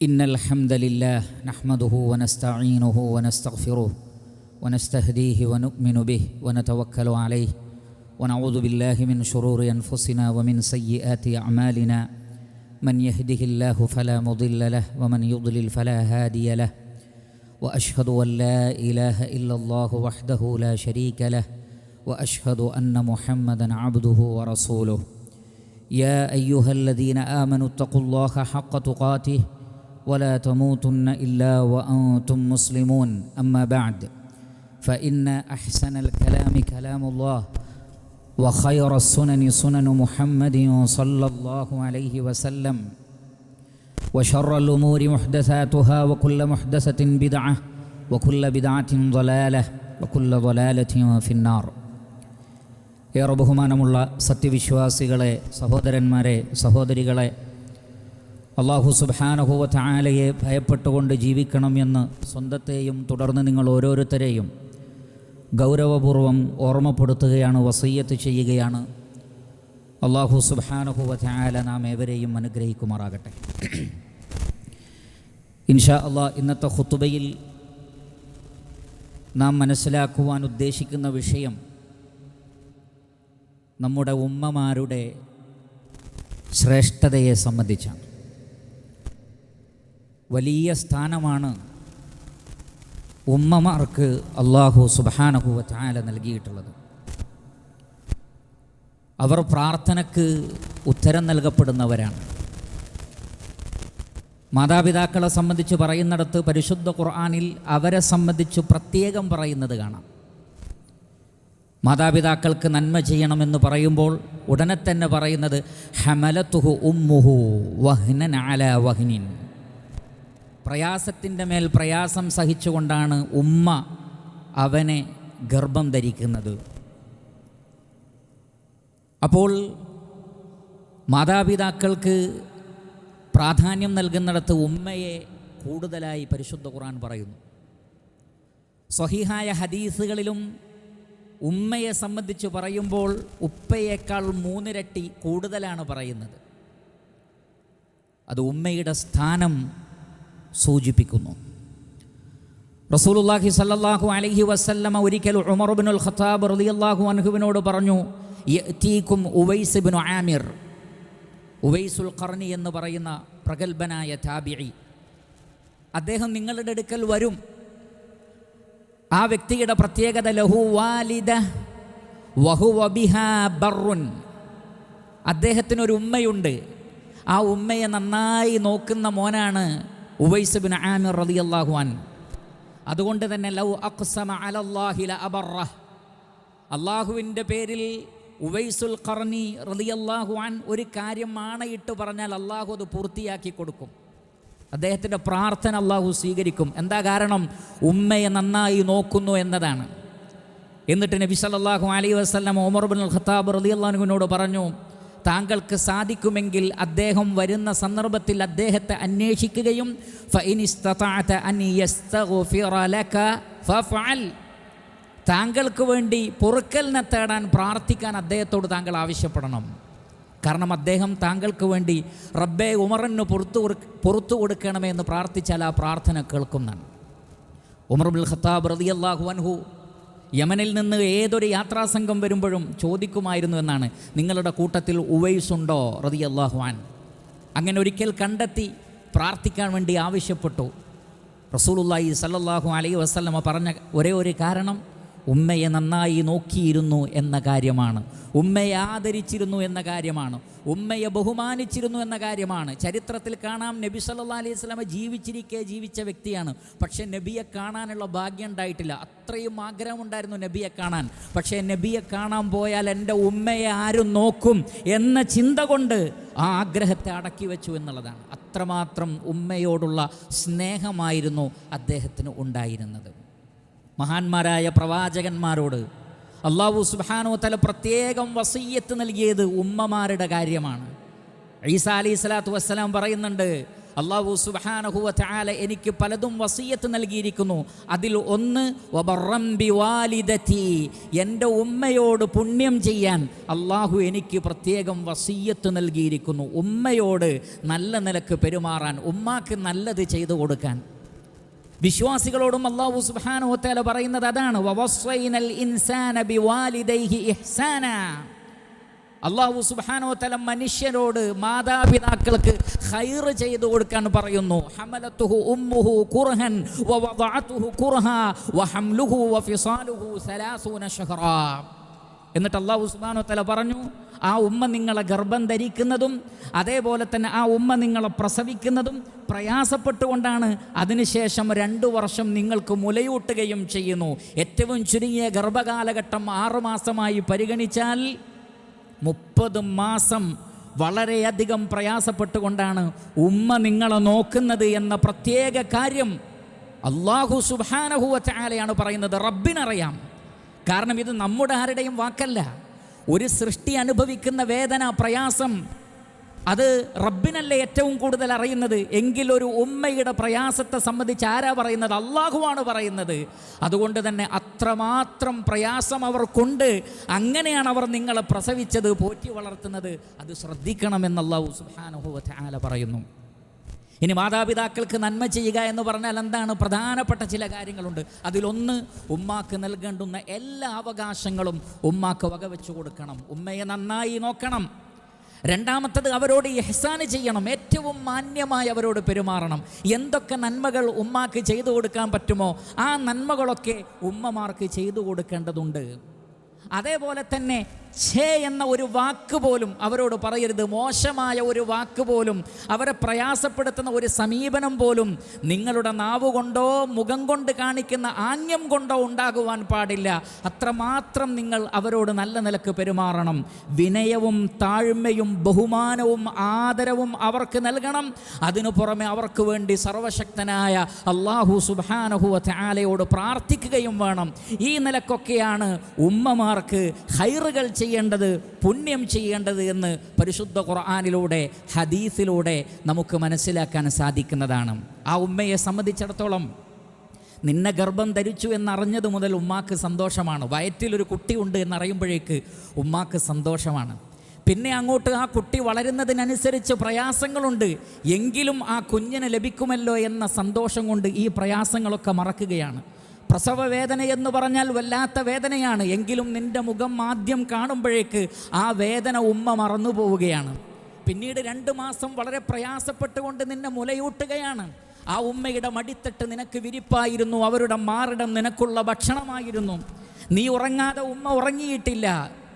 إن الحمد لله نحمده ونستعينه ونستغفره ونستهديه ونؤمن به ونتوكل عليه ونعوذ بالله من شرور أنفسنا ومن سيئات أعمالنا من يهده الله فلا مضل له ومن يضلل فلا هادي له وأشهد أن لا إله إلا الله وحده لا شريك له وأشهد أن محمدًا عبده ورسوله يا أيها الذين آمنوا اتقوا الله حق تقاته ولا تموتن إلا وأنتم مسلمون أما بعد فإن أحسن الكلام كلام الله وخير السنن سنن محمد صلى الله عليه وسلم وشر الأمور محدثاتها وكل محدثة بدعة وكل بدعة ضلالة وكل ضلالة في النار. ഏറെ ബഹുമാനമുള്ള സത്യവിശ്വാസികളെ, സഹോദരന്മാരെ, സഹോദരികളെ, അല്ലാഹു സുബ്ഹാനഹു വ തആലയെ ഭയപ്പെട്ടുകൊണ്ട് ജീവിക്കണമെന്ന് സ്വന്തത്തെയും തുടർന്ന് നിങ്ങൾ ഓരോരുത്തരെയും ഗൗരവപൂർവം ഓർമ്മപ്പെടുത്തുകയാണ്, വസിയ്യത്ത് ചെയ്യുകയാണ്. അല്ലാഹു സുബ്ഹാനഹു വ തആല നാം ഏവരെയും അനുഗ്രഹിക്കുമാറാകട്ടെ. ഇൻഷാ അല്ലാഹ് ഇന്നത്തെ ഖുതുബയിൽ നാം മനസ്സിലാക്കുവാൻ ഉദ്ദേശിക്കുന്ന വിഷയം നമ്മുടെ ഉമ്മമാരുടെ ശ്രേഷ്ഠതയെ സംബന്ധിച്ചാണ്. വലിയ സ്ഥാനമാണ് ഉമ്മമാർക്ക് അല്ലാഹു സുബ്ഹാനഹു വ തആല നൽകിയിട്ടുള്ളത്. അവർ പ്രാർത്ഥനയ്ക്ക് ഉത്തരം നൽകപ്പെടുന്നവരാണ്. മാതാപിതാക്കളെ സംബന്ധിച്ച് പറയുന്നിടത്ത് പരിശുദ്ധ ഖുർആനിൽ അവരെ സംബന്ധിച്ച് പ്രത്യേകം പറയുന്നത് കാണാം. മാതാപിതാക്കൾക്ക് നന്മ ചെയ്യണമെന്ന് പറയുമ്പോൾ ഉടനെ തന്നെ പറയുന്നത് ഹമലത്തുഹു ഉമ്മുഹു വഹ്നൻ അലാ വഹ്നിൻ. പ്രയാസത്തിൻ്റെ മേൽ പ്രയാസം സഹിച്ചുകൊണ്ടാണ് ഉമ്മ അവനെ ഗർഭം ധരിക്കുന്നത്. അപ്പോൾ മാതാപിതാക്കൾക്ക് പ്രാധാന്യം നൽകുന്നിടത്ത് ഉമ്മയെ കൂടുതലായി പരിശുദ്ധ ഖുർആൻ പറയുന്നു. സ്വഹീഹായ ഹദീസുകളിലും ഉമ്മയെ സംബന്ധിച്ച് പറയുമ്പോൾ ഉപ്പയേക്കാൾ 3 ഇരട്ടി കൂടുതലാണ് പറയുന്നത്. അത് ഉമ്മയുടെ സ്ഥാനം സൂചിപ്പിക്കുന്നു. റസൂലുള്ളാഹി സ്വല്ലല്ലാഹു അലൈഹി വസല്ലമ ഒരിക്കൽ ഉമർ ഇബ്നുൽ ഖത്താബ് റളിയല്ലാഹു അൻഹുവിനോട് പറഞ്ഞു, യഅതീകും ഉവൈസ് ഇബ്നു ആമിർ. ഉവൈസുൽ ഖർനി എന്ന് പറയുന്ന പ്രഗൽഭനായ താബിഈ, അദ്ദേഹം നിങ്ങളുടെ അടുക്കൽ വരും. ആ വ്യക്തിയുടെ പ്രത്യേകത ലഹു വാലിദ വഹുവ ബിഹാ ബർറുൻ. അദ്ദേഹത്തിനൊരു ഉമ്മയുണ്ട്. ആ ഉമ്മയെ നന്നായി നോക്കുന്ന മോനാണ് ഉവൈസ് ഇബ്നു ആമിർ റളിയല്ലാഹു അൻഹു. അതുകൊണ്ട് തന്നെ ലൗ അഖ്സമ അലല്ലാഹി ലഅബറഹ്. അല്ലാഹുവിൻ്റെ പേരിൽ ഉവൈസുൽ ഖർനി റളിയല്ലാഹു അൻഹു ഒരു കാര്യം ആണയിട്ട് പറഞ്ഞാൽ അല്ലാഹു അത് പൂർത്തിയാക്കി കൊടുക്കും. അദ്ദേഹത്തിൻ്റെ പ്രാർത്ഥന അല്ലാഹു സ്വീകരിക്കും. എന്താ കാരണം? ഉമ്മയെ നന്നായി നോക്കുന്നു എന്നതാണ്. എന്നിട്ട് നബി സല്ലല്ലാഹു അലൈഹി വസല്ലം ഉമർ ഇബ്നുൽ ഖത്താബ് റളിയല്ലാഹു അൻഹുവിനോട് പറഞ്ഞു, താങ്കൾക്ക് സാധിക്കുമെങ്കിൽ അദ്ദേഹം വരുന്ന സന്ദർഭത്തിൽ അദ്ദേഹത്തെ അന്വേഷിക്കുകയും ഫഇൻ ഇസ്തതഅത അൻ യസ്തഗ്ഫിറ ലക ഫഫഅൽ. താങ്കൾക്ക് വേണ്ടി പൊറുക്കലിനെ തേടാൻ, പ്രാർത്ഥിക്കാൻ അദ്ദേഹത്തോട് താങ്കൾ ആവശ്യപ്പെടണം. കാരണം അദ്ദേഹം താങ്കൾക്ക് വേണ്ടി റബ്ബേ ഉമറിന് പുറത്തു കൊടുക്കണമേ എന്ന് പ്രാർത്ഥിച്ചാൽ ആ പ്രാർത്ഥന കേൾക്കുന്നതാണ്. ഉമർ ഇബ്നുൽ ഖത്താബ് റളിയല്ലാഹു അൻഹു യമനിൽ നിന്ന് ഏതൊരു യാത്രാസംഘം വരുമ്പോഴും ചോദിക്കുമായിരുന്നു എന്നാണ്, നിങ്ങളുടെ കൂട്ടത്തിൽ ഉവൈസ് ഉണ്ടോ റളിയല്ലാഹു അൻഹു. അങ്ങനെ ഒരിക്കൽ കണ്ടെത്തി പ്രാർത്ഥിക്കാൻ വേണ്ടി ആവശ്യപ്പെട്ടു. റസൂലുള്ളാഹി സ്വല്ലല്ലാഹു അലൈഹി വസല്ലമ പറഞ്ഞ ഒരേ ഒരു കാരണം ഉമ്മയെ നന്നായി നോക്കിയിരുന്നു എന്ന കാര്യമാണ്. ഉമ്മയെ ആദരിച്ചിരുന്നു എന്ന കാര്യമാണ്. ഉമ്മയെ ബഹുമാനിച്ചിരുന്നു എന്ന കാര്യമാണ്. ചരിത്രത്തിൽ കാണാം, നബി സല്ലല്ലാഹു അലൈഹി വസല്ലമ ജീവിച്ചിരിക്കെ ജീവിച്ച വ്യക്തിയാണ്. പക്ഷേ നബിയെ കാണാനുള്ള ഭാഗ്യം ഉണ്ടായിട്ടില്ല. അത്രയും ആഗ്രഹമുണ്ടായിരുന്നു നബിയെ കാണാൻ. പക്ഷേ നബിയെ കാണാൻ പോയാൽ എൻ്റെ ഉമ്മയെ ആരും നോക്കും എന്ന ചിന്ത കൊണ്ട് ആ ആഗ്രഹത്തെ അടക്കി വെച്ചു എന്നുള്ളതാണ്. അത്രമാത്രം ഉമ്മയോടുള്ള സ്നേഹമായിരുന്നു അദ്ദേഹത്തിന് ഉണ്ടായിരുന്നത്. മഹാന്മാരായ പ്രവാചകന്മാരോട് അല്ലാഹു സുബ്ഹാനഹു വ തആല പ്രത്യേകം വസിയ്യത്ത് നൽകിയത് ഉമ്മമാരുടെ കാര്യമാണ്. ഈസാ അലൈഹി സ്വലാത്തു വസ്സലാം പറയുന്നുണ്ട്, അല്ലാഹു സുബ്ഹാനഹു വ തആല എനിക്ക് പലതും വസിയത്ത് നൽകിയിരിക്കുന്നു. അതിൽ ഒന്ന് വബറം ബിവാലിദതി, എൻ്റെ ഉമ്മയോട് പുണ്യം ചെയ്യാൻ അല്ലാഹു എനിക്ക് പ്രത്യേകം വസിയത്ത് നൽകിയിരിക്കുന്നു. ഉമ്മയോട് നല്ല നിലക്ക് പെരുമാറാൻ, ഉമ്മാക്ക് നല്ലത് ചെയ്തു കൊടുക്കാൻ. വിശ്വാസികളോടും അല്ലാഹു സുബ്ഹാനഹു വ തആല പറയുന്നത് അതാണ്, വവസ്സൈനൽ ഇൻസാന ബിവാലിദൈഹി ഇഹ്സാന. അല്ലാഹു സുബ്ഹാനഹു വ തആല മനുഷ്യരോട്, മാതാപിതാക്കൾക്ക് ഖൈർ ചെയ്തു കൊടുക്കാൻ പറയുന്നു. ഹമലത്തുഹു ഉമ്മുഹു കുർഹൻ വവദഅതുഹു കുർഹാ വഹംലുഹു വഫിസാലുഹു 30 ശഹറാ. എന്നിട്ട് അല്ലാഹു സുബ്ഹാനഹു വ തആല പറഞ്ഞു, ആ ഉമ്മ നിങ്ങളെ ഗർഭം ധരിക്കുന്നതും അതേപോലെ തന്നെ ആ ഉമ്മ നിങ്ങളെ പ്രസവിക്കുന്നതും പ്രയാസപ്പെട്ടുകൊണ്ടാണ്. അതിനുശേഷം 2 വർഷം നിങ്ങൾക്ക് മുലയൂട്ടുകയും ചെയ്യുന്നു. ഏറ്റവും ചുരുങ്ങിയ ഗർഭകാലഘട്ടം 6 മാസമായി പരിഗണിച്ചാൽ 30 മാസം വളരെയധികം പ്രയാസപ്പെട്ടുകൊണ്ടാണ് ഉമ്മ നിങ്ങളെ നോക്കുന്നത് എന്ന പ്രത്യേക കാര്യം അല്ലാഹു സുബ്ഹാനഹു വ തആലയാണ് പറയുന്നത്. റബ്ബിനറിയാം. കാരണം ഇത് നമ്മുടെ ആരുടെയും വാക്കല്ല. ഒരു സൃഷ്ടി അനുഭവിക്കുന്ന വേദന, പ്രയാസം അത് റബ്ബിനല്ലേ ഏറ്റവും കൂടുതൽ അറിയുന്നത്. എങ്കിലൊരു ഉമ്മയുടെ പ്രയാസത്തെ സംബന്ധിച്ച് ആരാ പറയുന്നത്? അല്ലാഹുവാണ് പറയുന്നത്. അതുകൊണ്ട് തന്നെ അത്രമാത്രം പ്രയാസം അവർക്കുണ്ട്. അങ്ങനെയാണ് അവർ നിങ്ങളെ പ്രസവിച്ചത്, പോറ്റി വളർത്തുന്നത്. അത് ശ്രദ്ധിക്കണമെന്ന് അല്ലാഹു സുബ്ഹാനഹു വ തആല പറയുന്നു. ഇനി മാതാപിതാക്കൾക്ക് നന്മ ചെയ്യുക എന്ന് പറഞ്ഞാൽ എന്താണ്? പ്രധാനപ്പെട്ട ചില കാര്യങ്ങളുണ്ട്. അതിലൊന്ന്, ഉമ്മാക്ക് നൽകേണ്ടുന്ന എല്ലാ അവകാശങ്ങളും ഉമ്മാക്ക് വകവെച്ചു കൊടുക്കണം. ഉമ്മയെ നന്നായി നോക്കണം. രണ്ടാമത്തത്, അവരോട് ഇഹ്സാൻ ചെയ്യണം. ഏറ്റവും മാന്യമായി അവരോട് പെരുമാറണം. എന്തൊക്കെ നന്മകൾ ഉമ്മാക്ക് ചെയ്തു കൊടുക്കാൻ പറ്റുമോ ആ നന്മകളൊക്കെ ഉമ്മമാർക്ക് ചെയ്തു കൊടുക്കേണ്ടതുണ്ട്. അതേപോലെ തന്നെ ഛേ എന്ന ഒരു വാക്ക് പോലും അവരോട് പറയരുത്. മോശമായ ഒരു വാക്ക് പോലും, അവരെ പ്രയാസപ്പെടുത്തുന്ന ഒരു സമീപനം പോലും നിങ്ങളുടെ നാവ് കൊണ്ടോ മുഖം കൊണ്ട് കാണിക്കുന്ന ആംഗ്യം കൊണ്ടോ ഉണ്ടാകുവാൻ പാടില്ല. അത്രമാത്രം നിങ്ങൾ അവരോട് നല്ല നിലക്ക് പെരുമാറണം. വിനയവും താഴ്മയും ബഹുമാനവും ആദരവും അവർക്ക് നൽകണം. അതിനു പുറമെ അവർക്ക് വേണ്ടി സർവശക്തനായ അല്ലാഹു സുബ്ഹാനഹു വ തആലയോട് പ്രാർത്ഥിക്കുകയും വേണം. ഈ നിലക്കൊക്കെയാണ് ഉമ്മമാർക്ക് ഖൈറുകൾ ചെയ്യേണ്ടത്, പുണ്യം ചെയ്യേണ്ടത് എന്ന് പരിശുദ്ധ ഖുർആനിലൂടെ ഹദീസിലൂടെ നമുക്ക് മനസ്സിലാക്കാൻ സാധിക്കുന്നതാണ്. ആ ഉമ്മയെ സംബന്ധിച്ചിടത്തോളം നിന്നെ ഗർഭം ധരിച്ചു എന്നറിഞ്ഞത് മുതൽ ഉമ്മാക്ക് സന്തോഷമാണ്. വയറ്റിലൊരു കുട്ടിയുണ്ട് എന്നറിയുമ്പോഴേക്ക് ഉമ്മാക്ക് സന്തോഷമാണ്. പിന്നെ അങ്ങോട്ട് ആ കുട്ടി വളരുന്നതിനനുസരിച്ച് പ്രയാസങ്ങളുണ്ട്. എങ്കിലും ആ കുഞ്ഞിന് ലഭിക്കുമല്ലോ എന്ന സന്തോഷം കൊണ്ട് ഈ പ്രയാസങ്ങളൊക്കെ മറക്കുകയാണ്. പ്രസവ വേദന എന്ന് പറഞ്ഞാൽ വല്ലാത്ത വേദനയാണ്. എങ്കിലും നിൻ്റെ മുഖം ആദ്യം കാണുമ്പോഴേക്ക് ആ വേദന ഉമ്മ മറന്നു പോവുകയാണ്. പിന്നീട് 2 മാസം വളരെ പ്രയാസപ്പെട്ടുകൊണ്ട് നിന്നെ മുലയൂട്ടുകയാണ്. ആ ഉമ്മയുടെ മടിത്തട്ട് നിനക്ക് വിരിപ്പായിരുന്നു. അവരുടെ മാറിടം നിനക്കുള്ള ഭക്ഷണമായിരുന്നു. നീ ഉറങ്ങാതെ ഉമ്മ ഉറങ്ങിയിട്ടില്ല.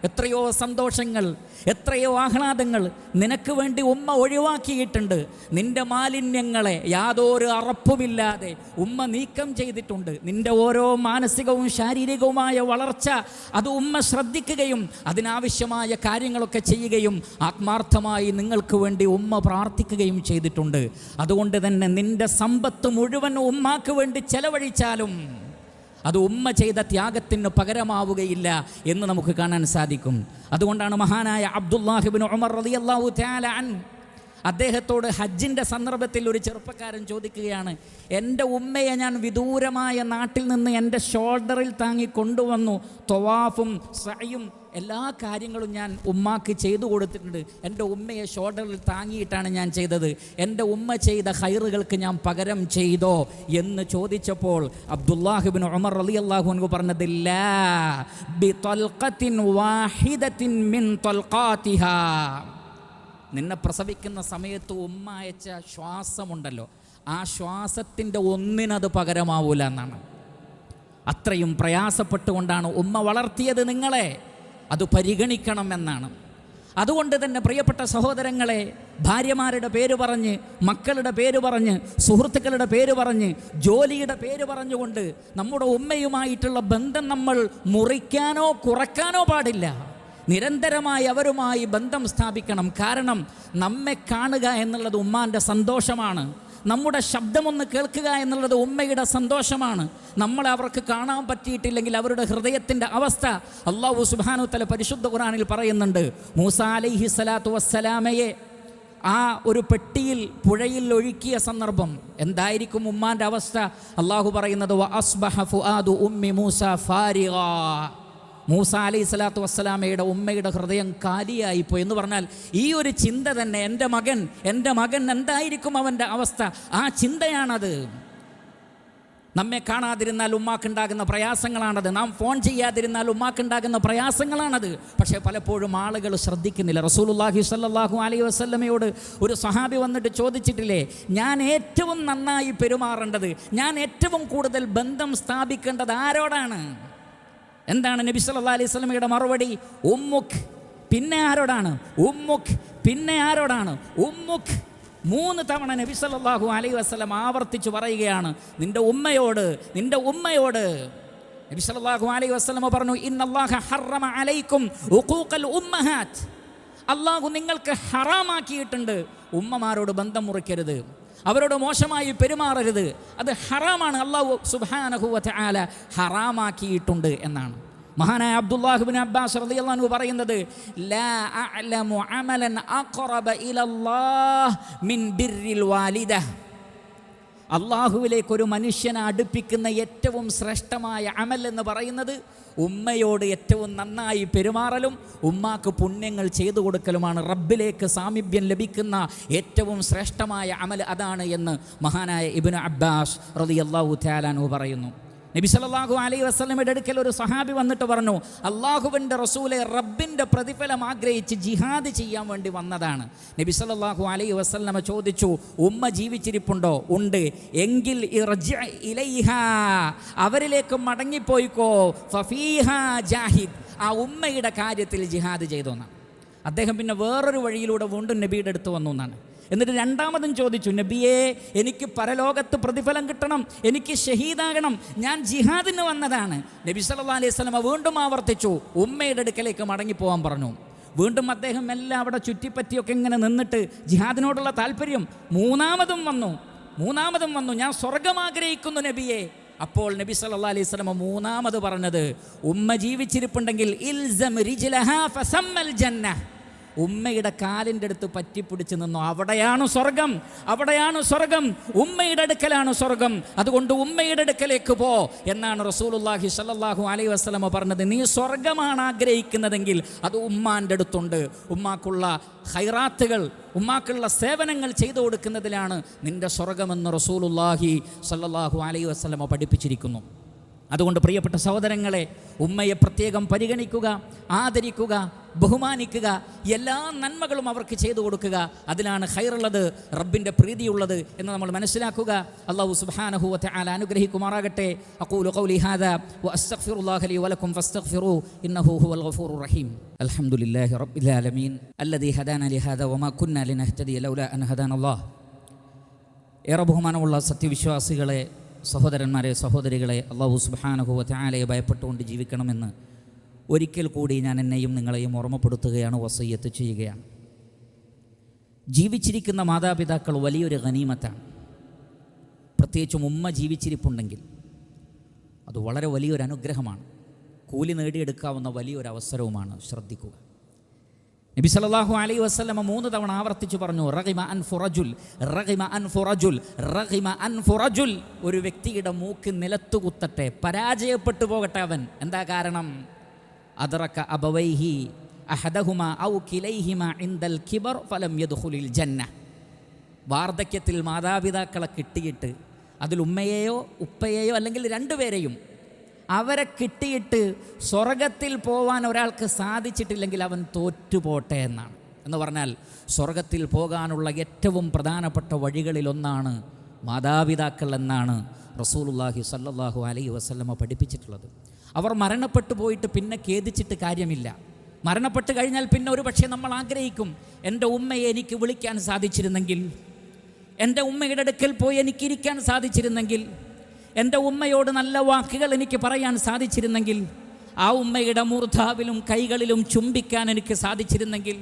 എത്രയോ സന്തോഷങ്ങൾ, എത്രയോ ആഹ്ലാദങ്ങൾ നിനക്ക് വേണ്ടി ഉമ്മ ഒഴിവാക്കിയിട്ടുണ്ട്. നിൻ്റെ മാലിന്യങ്ങളെ യാതൊരു അറപ്പുമില്ലാതെ ഉമ്മ നീക്കം ചെയ്തിട്ടുണ്ട്. നിൻ്റെ ഓരോ മാനസികവും ശാരീരികവുമായ വളർച്ച അത് ഉമ്മ ശ്രദ്ധിക്കുകയും അതിനാവശ്യമായ കാര്യങ്ങളൊക്കെ ചെയ്യുകയും ആത്മാർത്ഥമായി നിങ്ങൾക്ക് വേണ്ടി ഉമ്മ പ്രാർത്ഥിക്കുകയും ചെയ്തിട്ടുണ്ട്. അതുകൊണ്ട് തന്നെ നിൻ്റെ സമ്പത്ത് മുഴുവൻ ഉമ്മാക്ക് വേണ്ടി ചെലവഴിച്ചാലും അത് ഉമ്മ ചെയ്ത ത്യാഗത്തിന് പകരമാവുകയില്ല എന്ന് നമുക്ക് കാണാൻ സാധിക്കും. അതുകൊണ്ടാണ് മഹാനായ അബ്ദുല്ലാഹി ഇബ്നു ഉമർ റളിയല്ലാഹു തആല അൻഹു അദ്ദേഹത്തോട് ഹജ്ജിൻ്റെ സന്ദർഭത്തിൽ ഒരു ചെറുപ്പക്കാരൻ ചോദിക്കുകയാണ്, എൻ്റെ ഉമ്മയെ ഞാൻ വിദൂരമായ നാട്ടിൽ നിന്ന് എൻ്റെ ഷോൾഡറിൽ താങ്ങി കൊണ്ടുവന്നു. ത്വവാഫും സഅയും എല്ലാ കാര്യങ്ങളും ഞാൻ ഉമ്മാക്ക് ചെയ്തു കൊടുത്തിട്ടുണ്ട്. എൻ്റെ ഉമ്മയെ ഷോൾഡറിൽ താങ്ങിയിട്ടാണ് ഞാൻ ചെയ്തത്. എൻ്റെ ഉമ്മ ചെയ്ത ഖൈറുകൾക്ക് ഞാൻ പകരം ചെയ്തോ എന്ന് ചോദിച്ചപ്പോൾ അബ്ദുല്ലാഹി ഇബ്നു ഉമർ റളിയല്ലാഹു അൻഹു പറഞ്ഞത്, ലാ ബിതൽഖത്തിൻ വാഹിദത്തിൻ മിൻ തൽഖാതിഹാ. നിന്നെ പ്രസവിക്കുന്ന സമയത്ത് ഉമ്മ അയച്ച ശ്വാസമുണ്ടല്ലോ, ആ ശ്വാസത്തിൻ്റെ ഒന്നിനത് പകരമാവൂല എന്നാണ്. അത്രയും പ്രയാസപ്പെട്ടുകൊണ്ടാണ് ഉമ്മ വളർത്തിയത് നിങ്ങളെ. അത് പരിഗണിക്കണം എന്നാണ്. അതുകൊണ്ട് തന്നെ പ്രിയപ്പെട്ട സഹോദരങ്ങളെ, ഭാര്യമാരുടെ പേര് പറഞ്ഞ്, മക്കളുടെ പേര് പറഞ്ഞ്, സുഹൃത്തുക്കളുടെ പേര് പറഞ്ഞ്, ജോലിയുടെ പേര് പറഞ്ഞുകൊണ്ട് നമ്മുടെ ഉമ്മയുമായിട്ടുള്ള ബന്ധം നമ്മൾ മുറിക്കാനോ കുറയ്ക്കാനോ പാടില്ല. നിരന്തരമായി അവരുമായി ബന്ധം സ്ഥാപിക്കണം. കാരണം നമ്മെ കാണുക എന്നുള്ളത് ഉമ്മാൻ്റെ സന്തോഷമാണ്. നമ്മുടെ ശബ്ദമൊന്ന് കേൾക്കുക എന്നുള്ളത് ഉമ്മയുടെ സന്തോഷമാണ്. നമ്മളെ അവർക്ക് കാണാൻ പറ്റിയിട്ടില്ലെങ്കിൽ അവരുടെ ഹൃദയത്തിൻ്റെ അവസ്ഥ അല്ലാഹു സുബ്ഹാനഹു വ തആല പരിശുദ്ധ ഖുർആനിൽ പറയുന്നുണ്ട്. മൂസാ അലൈഹി സ്വലാത്തു വസ്സലാമയെ ആ ഒരു പെട്ടിയിൽ പുഴയിൽ ഒഴുക്കിയ സന്ദർഭം എന്തായിരിക്കും ഉമ്മാൻ്റെ അവസ്ഥ? അള്ളാഹു പറയുന്നത് വഅസ്ബഹ ഫുആദു ഉമ്മി മൂസ ഫാരിഗാ. മൂസ അലൈഹി സ്വലാത്തു വസ്സലാമയുടെ ഉമ്മയുടെ ഹൃദയം കാലിയായിപ്പോയി എന്ന് പറഞ്ഞാൽ ഈ ഒരു ചിന്ത തന്നെ, എൻ്റെ മകൻ എന്തായിരിക്കും അവൻ്റെ അവസ്ഥ, ആ ചിന്തയാണത്. നമ്മെ കാണാതിരുന്നാൽ ഉമ്മാക്കുണ്ടാകുന്ന പ്രയാസങ്ങളാണത്. നാം ഫോൺ ചെയ്യാതിരുന്നാൽ ഉമ്മാക്കുണ്ടാകുന്ന പ്രയാസങ്ങളാണത്. പക്ഷേ പലപ്പോഴും ആളുകൾ ശ്രദ്ധിക്കുന്നില്ല. റസൂലുള്ളാഹി സ്വല്ലല്ലാഹു അലൈഹി വസല്ലമയോട് ഒരു സഹാബി വന്നിട്ട് ചോദിച്ചിട്ടില്ലേ, ഞാൻ ഏറ്റവും നന്നായി പെരുമാറേണ്ടത്, ഞാൻ ഏറ്റവും കൂടുതൽ ബന്ധം സ്ഥാപിക്കേണ്ടത് ആരോടാണ്? എന്താണ് നബി സല്ലല്ലാഹു അലൈഹി വസല്ലമയുടെ മറുപടി? ഉമ്മുക്. പിന്നെ ആരോടാണ്? ഉമ്മുക്. പിന്നെ ആരോടാണ്? ഉമ്മുക്. 3 തവണ നബി സല്ലല്ലാഹു അലൈഹി വസല്ലം ആവർത്തിച്ച് പറയുകയാണ്, നിന്റെ ഉമ്മയോട്. നബി സല്ലല്ലാഹു അലൈഹി വസല്ലം പറഞ്ഞു, ഇന്നല്ലാഹ ഹറമ അലൈക്കും ഉഖൂഖൽ ഉമ്മഹാത്ത്. അല്ലാഹു നിങ്ങൾക്ക് ഹറാമാക്കിയിട്ടുണ്ട് ഉമ്മമാരോട് ബന്ധം മുറിക്കരുത്, അവരോട് മോശമായി പെരുമാറരുത്. അത് ഹറാമാണ്, അല്ലാഹു സുബ്ഹാനഹു വ തആല ഹറാമാക്കിയിട്ടുണ്ട് എന്നാണ്. മഹാനായ അബ്ദുല്ലാഹ് ഇബ്നു അബ്ബാസ് റളിയല്ലാഹു അൻഹു പറയുന്നത്, ലാ അഅലമു അമലൻ അഖറബ ഇലല്ലാഹ് മിൻ ബിർരിൽ വാലിദ. അള്ളാഹുവിലേക്ക് ഒരു മനുഷ്യനെ അടുപ്പിക്കുന്ന ഏറ്റവും ശ്രേഷ്ഠമായ അമൽ എന്ന് പറയുന്നത് ഉമ്മയോട് ഏറ്റവും നന്നായി പെരുമാറലും ഉമ്മാക്ക് പുണ്യങ്ങൾ ചെയ്തു കൊടുക്കലുമാണ്. റബ്ബിലേക്ക് സാമീപ്യം ലഭിക്കുന്ന ഏറ്റവും ശ്രേഷ്ഠമായ അമൽ അതാണ് എന്ന് മഹാനായ ഇബ്നു അബ്ബാസ് റളിയല്ലാഹു തആല അൻഹു പറയുന്നു. നബി സല്ലല്ലാഹു അലൈഹി വസല്ലമയുടെ അടുക്കൽ ഒരു സഹാബി വന്നിട്ട് പറഞ്ഞു, അള്ളാഹുവിൻ്റെ റസൂലെ, റബ്ബിൻ്റെ പ്രതിഫലം ആഗ്രഹിച്ച് ജിഹാദ് ചെയ്യാൻ വേണ്ടി വന്നതാണ്. നബി സല്ലല്ലാഹു അലൈഹി വസല്ലമ ചോദിച്ചു, ഉമ്മ ജീവിച്ചിരിപ്പുണ്ടോ? ഉണ്ട്. എങ്കിൽ ഇർജി ഇലൈഹാ, അവരിലേക്ക് മടങ്ങിപ്പോയിക്കോ. ഫഫീഹാ ജാഹിദ്, ആ ഉമ്മയുടെ കാര്യത്തിൽ ജിഹാദ് ചെയ്തോന്നാണ്. അദ്ദേഹം പിന്നെ വേറൊരു വഴിയിലൂടെ വീണ്ടും നബിയുടെ അടുത്ത് വന്നു എന്നാണ്. എന്നിട്ട് രണ്ടാമതും ചോദിച്ചു, നബിയേ, എനിക്ക് പരലോകത്ത് പ്രതിഫലം കിട്ടണം, എനിക്ക് ഷഹീദാകണം, ഞാൻ ജിഹാദിന് വന്നതാണ്. നബി സല്ലല്ലാഹു അലൈഹി വസല്ലം വീണ്ടും ആവർത്തിച്ചു, ഉമ്മയുടെ അടുക്കലേക്ക് മടങ്ങിപ്പോകാൻ പറഞ്ഞു. വീണ്ടും അദ്ദേഹം എല്ലാം അവിടെ ചുറ്റിപ്പറ്റിയൊക്കെ ഇങ്ങനെ നിന്നിട്ട് ജിഹാദിനോടുള്ള താല്പര്യം മൂന്നാമതും വന്നു, ഞാൻ സ്വർഗം ആഗ്രഹിക്കുന്നു നബിയെ. അപ്പോൾ നബി സല്ലല്ലാഹു അലൈഹി വസല്ലം മൂന്നാമത് പറഞ്ഞത്, ഉമ്മ ജീവിച്ചിരിപ്പുണ്ടെങ്കിൽ ഇൽസം റിജ്ലഹാ ഫസമ്മൽ ജന്ന, ഉമ്മയുടെ കാലിൻ്റെ അടുത്ത് പറ്റിപ്പിടിച്ച് നിന്നോ, അവിടെയാണ് സ്വർഗം, ഉമ്മയുടെ അടുക്കലാണ് സ്വർഗം, അതുകൊണ്ട് ഉമ്മയുടെ അടുക്കലേക്ക് പോ എന്നാണ് റസൂലുള്ളാഹി സ്വല്ലല്ലാഹു അലൈഹി വസല്ലം പറഞ്ഞത്. നീ സ്വർഗമാണ് ആഗ്രഹിക്കുന്നതെങ്കിൽ അത് ഉമ്മാൻ്റെ അടുത്തുണ്ട്. ഉമ്മാക്കുള്ള ഖൈറാത്തുകൾ, ഉമ്മാക്കുള്ള സേവനങ്ങൾ ചെയ്തു കൊടുക്കുന്നതിലാണ് നിന്റെ സ്വർഗമെന്ന് റസൂലുള്ളാഹി സ്വല്ലല്ലാഹു അലൈഹി വസല്ലം പഠിപ്പിച്ചിരിക്കുന്നു. അതുകൊണ്ട് പ്രിയപ്പെട്ട സഹോദരങ്ങളെ, ഉമ്മയെ പ്രത്യേകം പരിഗണിക്കുക, ആദരിക്കുക, ബഹുമാനിക്കുക, എല്ലാ നന്മകളും അവർക്ക് ചെയ്തു കൊടുക്കുക. അതിലാണ് ഖൈറുള്ളത്, റബ്ബിൻ്റെ പ്രീതിയുള്ളത് എന്ന് നമ്മൾ മനസ്സിലാക്കുക. അല്ലാഹു സുബ്ഹാനഹു വ തആല അനുഗ്രഹിക്കുമാറാകട്ടെ. അഖൂലു ഖൗലി ഹാദാ വഅസ്തഗ്ഫിറുല്ലാഹ ലി വലക്കും ഫസ്തഗ്ഫിറൂ ഇന്നഹു ഹുവൽ ഗഫൂറുർ റഹീം. അൽഹംദുലില്ലാഹി റബ്ബിൽ ആലമീൻ അല്ലദീ ഹദാനാ ലിഹാദാ വമാ കുന്നാ ലിനഹ്തദിയ ലൗലാ അൻ ഹദാനല്ലാഹ്. ഏറെ ബഹുമാനമുള്ള സത്യവിശ്വാസികളെ, സഹോദരന്മാരെ, സഹോദരികളെ, അല്ലാഹു സുബ്ഹാനഹു വ തആലയെ ഭയപ്പെട്ടുകൊണ്ട് ജീവിക്കണമെന്ന് ഒരിക്കൽ കൂടി ഞാൻ എന്നെയും നിങ്ങളെയും ഓർമ്മപ്പെടുത്തുകയാണ്, വസയ്യത്ത് ചെയ്യുകയാണ്. ജീവിച്ചിരിക്കുന്ന മാതാപിതാക്കൾ വലിയൊരു ഗനീമത്താണ്. പ്രത്യേകിച്ചും ഉമ്മ ജീവിച്ചിരിപ്പുണ്ടെങ്കിൽ അത് വളരെ വലിയൊരു അനുഗ്രഹമാണ്, കൂലി നേടിയെടുക്കാവുന്ന വലിയൊരു അവസരവുമാണ്. ശ്രദ്ധിക്കുക. നബി സല്ലല്ലാഹു അലൈഹി വസല്ലം 3 തവണ ആവർത്തിച്ചു പറഞ്ഞു, റഗിമ അൻഫു റജുൽ, ഒരു വ്യക്തിയുടെ മൂക്ക് നിലത്തു കുത്തട്ടെ, പരാജയപ്പെട്ടു പോകട്ടെ അവൻ. എന്താ കാരണം? അദ്റക അബവൈഹി അഹദഹുമാ ഔ കിലൈഹിമാ ഇൻദൽ കിബർ ഫലം യദ്ഖുലിൽ ജന്ന. വാർദ്ധക്യത്തിൽ മാതാപിതാക്കളെ കിട്ടിയിട്ട്, അതിൽ ഉമ്മയെയോ ഉപ്പയെയോ അല്ലെങ്കിൽ രണ്ടുപേരെയും അവരെ കിട്ടിയിട്ട് സ്വർഗത്തിൽ പോവാൻ ഒരാൾക്ക് സാധിച്ചിട്ടില്ലെങ്കിൽ അവൻ തോറ്റുപോട്ടെ എന്നാണ്. എന്ന് പറഞ്ഞാൽ സ്വർഗത്തിൽ പോകാനുള്ള ഏറ്റവും പ്രധാനപ്പെട്ട വഴികളിലൊന്നാണ് മാതാപിതാക്കൾ എന്നാണ് റസൂലുള്ളാഹി സ്വല്ലല്ലാഹു അലൈഹി വസല്ലമ പഠിപ്പിച്ചിട്ടുള്ളത്. അവർ മരണപ്പെട്ടു പോയിട്ട് പിന്നെ ഖേദിച്ചിട്ട് കാര്യമില്ല. മരണപ്പെട്ട് കഴിഞ്ഞാൽ പിന്നെ ഒരു പക്ഷേ നമ്മൾ ആഗ്രഹിക്കും, എൻ്റെ ഉമ്മയെ എനിക്ക് വിളിക്കാൻ സാധിച്ചിരുന്നെങ്കിൽ, എൻ്റെ ഉമ്മയുടെ അടുക്കൽ പോയി എനിക്കിരിക്കാൻ സാധിച്ചിരുന്നെങ്കിൽ, എൻ്റെ ഉമ്മയോട് നല്ല വാക്കുകൾ എനിക്ക് പറയാൻ സാധിച്ചിരുന്നെങ്കിൽ, ആ ഉമ്മയുടെ മൂർധാവിലും കൈകളിലും ചുംബിക്കാൻ എനിക്ക് സാധിച്ചിരുന്നെങ്കിൽ,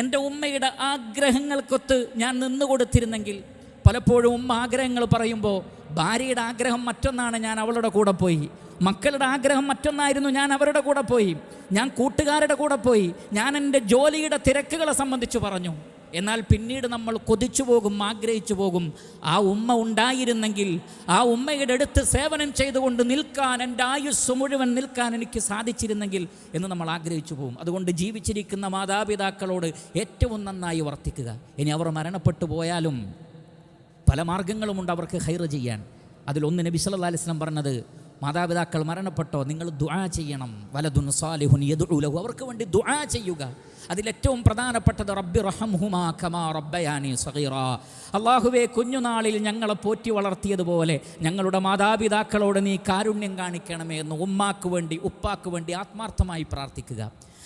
എൻ്റെ ഉമ്മയുടെ ആഗ്രഹങ്ങൾക്കൊത്ത് ഞാൻ നിന്നുകൊടുത്തിരുന്നെങ്കിൽ. പലപ്പോഴും ഉമ്മ ആഗ്രഹങ്ങൾ പറയുമ്പോൾ ഭാര്യയുടെ ആഗ്രഹം മറ്റൊന്നാണ്, ഞാൻ അവളുടെ കൂടെ പോയി. മക്കളുടെ ആഗ്രഹം മറ്റൊന്നായിരുന്നു, ഞാൻ അവരുടെ കൂടെ പോയി. ഞാൻ കൂട്ടുകാരുടെ കൂടെ പോയി. ഞാൻ എൻ്റെ ജോലിയുടെ തിരക്കുകളെ സംബന്ധിച്ച് പറഞ്ഞു. എന്നാൽ പിന്നീട് നമ്മൾ കൊതിച്ചു പോകും, ആഗ്രഹിച്ചു പോകും, ആ ഉമ്മ ഉണ്ടായിരുന്നെങ്കിൽ, ആ ഉമ്മയുടെ അടുത്ത് സേവനം ചെയ്തുകൊണ്ട് നിൽക്കാൻ, എൻ്റെ ആയുസ് മുഴുവൻ നിൽക്കാൻ എനിക്ക് സാധിച്ചിരുന്നെങ്കിൽ എന്ന് നമ്മൾ ആഗ്രഹിച്ചു പോകും. അതുകൊണ്ട് ജീവിച്ചിരിക്കുന്ന മാതാപിതാക്കളോട് ഏറ്റവും നന്നായി വർത്തിക്കുക. ഇനി അവർ മരണപ്പെട്ടു പോയാലും പല മാർഗങ്ങളുമുണ്ട് അവർക്ക് ഖൈർ ചെയ്യാൻ. അതിലൊന്ന് നബി സല്ലല്ലാഹു അലൈഹി വസല്ലം പറഞ്ഞത്, മാതാപിതാക്കൾ മരണപ്പെട്ടോ നിങ്ങൾ ദുആ ചെയ്യണം. വലദുൻ സാലിഹുൻ യദ്ഉ ലഹു, അവർക്ക് വേണ്ടി ദുആ ചെയ്യുക. അതിലേറ്റവും പ്രധാനപ്പെട്ടത് റബ്ബി റഹംഹുമാ കമാ റബ്ബയാനി സഗീറാ, അല്ലാഹുവേ കുഞ്ഞുനാളിൽ ഞങ്ങളെ പോറ്റി വളർത്തിയതുപോലെ ഞങ്ങളുടെ മാതാപിതാക്കളോട് നീ കാരുണ്യം കാണിക്കണമേ എന്ന് ഉമ്മാക്ക് വേണ്ടി ഉപ്പാക്ക് വേണ്ടി ആത്മാർത്ഥമായി പ്രാർത്ഥിക്കുക.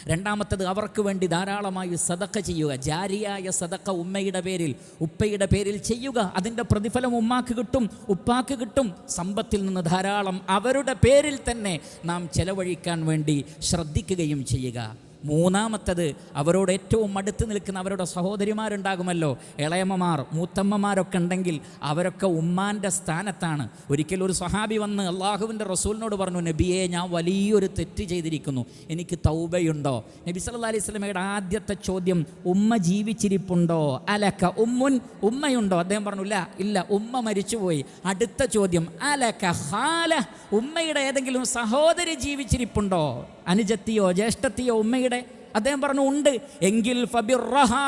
രണ്ടാമത്തത്, അവർക്ക് വേണ്ടി ധാരാളമായി സദഖ ചെയ്യുക. ജാരിയായ സദഖ ഉമ്മയുടെ പേരിൽ ഉപ്പയുടെ പേരിൽ ചെയ്യുക. അതിൻ്റെ പ്രതിഫലം ഉമ്മാക്ക് കിട്ടും, ഉപ്പാക്ക് കിട്ടും. സമ്പത്തിൽ നിന്ന് ധാരാളം അവരുടെ പേരിൽ തന്നെ നാം ചെലവഴിക്കാൻ വേണ്ടി ശ്രദ്ധിക്കുകയും ചെയ്യുക. മൂന്നാമത്തത്, അവരോട് ഏറ്റവും അടുത്ത് നിൽക്കുന്ന അവരുടെ സഹോദരിമാരുണ്ടാകുമല്ലോ, ഇളയമ്മമാർ, മൂത്തമ്മമാരൊക്കെ ഉണ്ടെങ്കിൽ അവരൊക്കെ ഉമ്മാൻ്റെ സ്ഥാനത്താണ്. ഒരിക്കൽ ഒരു സഹാബി വന്ന് അള്ളാഹുവിൻ്റെ റസൂലിനോട് പറഞ്ഞു, നബിയെ ഞാൻ വലിയൊരു തെറ്റ് ചെയ്തിരിക്കുന്നു, എനിക്ക് തൗബയുണ്ടോ? നബി സല്ലല്ലാഹു അലൈഹി വസല്ലമയുടെ ആദ്യത്തെ ചോദ്യം, ഉമ്മ ജീവിച്ചിരിപ്പുണ്ടോ? അലക ഉമ്മുൻ, ഉമ്മയുണ്ടോ? അദ്ദേഹം പറഞ്ഞു ഇല്ല, ഉമ്മ മരിച്ചുപോയി. അടുത്ത ചോദ്യം, അലക ഖാല, ഉമ്മയുടെ ഏതെങ്കിലും സഹോദരി ജീവിച്ചിരിപ്പുണ്ടോ? അനുജത്തിയോ ജ്യേഷ്ഠത്തിയോ ഉമ്മയുടെ? അദ്ദേഹം പറഞ്ഞു ഉണ്ട്. എങ്കിൽ ഫബിർറഹാ,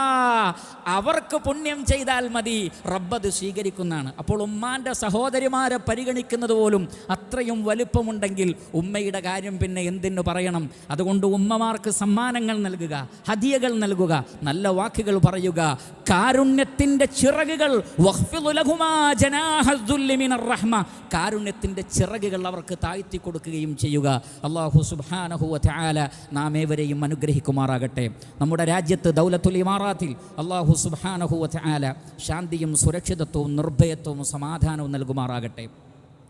അവർക്ക് പുണ്യം ചെയ്താൽ മതി, റബ്ബത് സ്വീകരിക്കുന്നതാണ്. അപ്പോൾ ഉമ്മാൻ്റെ സഹോദരിമാരെ പരിഗണിക്കുന്നത് പോലും അത്രയും വലുപ്പമുണ്ടെങ്കിൽ ഉമ്മയുടെ കാര്യം പിന്നെ എന്തിനു പറയണം? അതുകൊണ്ട് ഉമ്മമാർക്ക് സമ്മാനങ്ങൾ നൽകുക, ഹദിയകൾ നൽകുക, നല്ല വാക്കുകൾ പറയുക, കാരുണ്യത്തിൻ്റെ ചിറകുകൾ, കാരുണ്യത്തിൻ്റെ ചിറകുകൾ അവർക്ക് താഴ്ത്തി കൊടുക്കുകയും ചെയ്യുക. അല്ലാഹു സുബ്ഹാനഹു വ തആല നാം ഏവരെയും അനുഗ്രഹിക്കുമാറാകട്ടെ. നമ്മുടെ രാജ്യത്ത് ദൗലത്തുൽ ഇമാറാത്തിൽ അല്ലാഹു സുബ്ഹാനഹു വ തആല ശാന്തിയും സുരക്ഷിതത്വവും നിർഭയത്വവും സമാധാനവും നൽകുമാറാകട്ടെ.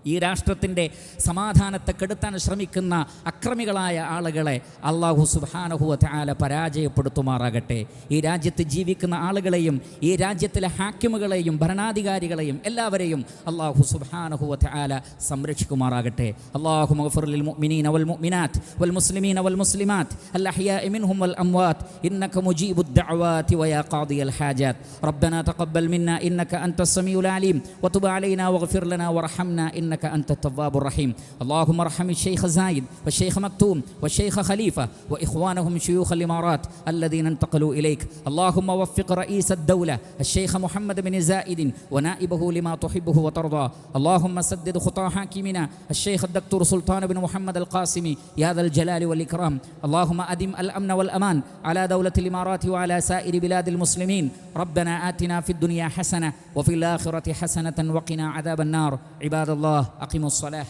ഈ രാഷ്ട്രത്തിൻ്റെ സമാധാനത്തെ കെടുത്താൻ ശ്രമിക്കുന്ന അക്രമികളായ ആളുകളെ അല്ലാഹു സുബ്ഹാനഹു വ തആല പരാജയപ്പെടുത്തുമാറാകട്ടെ. ഈ രാജ്യത്ത് ജീവിക്കുന്ന ആളുകളെയും ഈ രാജ്യത്തിലെ ഹാക്കിമുകളെയും ഭരണാധികാരികളെയും എല്ലാവരെയും അല്ലാഹു സുബ്ഹാനഹു വ തആല സംരക്ഷിക്കുമാറാകട്ടെ. അല്ലാഹുമ്മ ഗ്ഫിർ ലിൽ മുഅ്മിനീന വൽ മുഅ്മിനാത്ത് വൽ മുസ്ലിമീന വൽ മുസ്ലിമാത്ത് അൽ അഹ്യാഇ മിൻഹും വൽ അംവാത്ത് ഇന്നക മുജീബുദ് ദഅവാതി വയാ ഖാദിയൽ ഹാജാത്ത്. റബ്ബനാ തഖബ്ബൽ മിന്നാ ഇന്നക അൻതസ് സമീഉൽ അലീം വതുബ് അലൈനാ വഗ്ഫിർ ലനാ വർഹംനാ إنك أنت التواب الرحيم. اللهم ارحم الشيخ زايد والشيخ مكتوم والشيخ خليفة وإخوانهم شيوخ الإمارات الذين انتقلوا إليك. اللهم وفق رئيس الدولة الشيخ محمد بن زايد ونائبه لما تحبه وترضى. اللهم سدد خطى حاكمنا الشيخ الدكتور سلطان بن محمد القاسمي يا ذا الجلال والإكرام. اللهم أدم الأمن والأمان على دولة الإمارات وعلى سائر بلاد المسلمين. ربنا آتنا في الدنيا حسنة وفي الآخرة حسنة وقنا عذاب النار. عباد الله أقيموا الصلاة.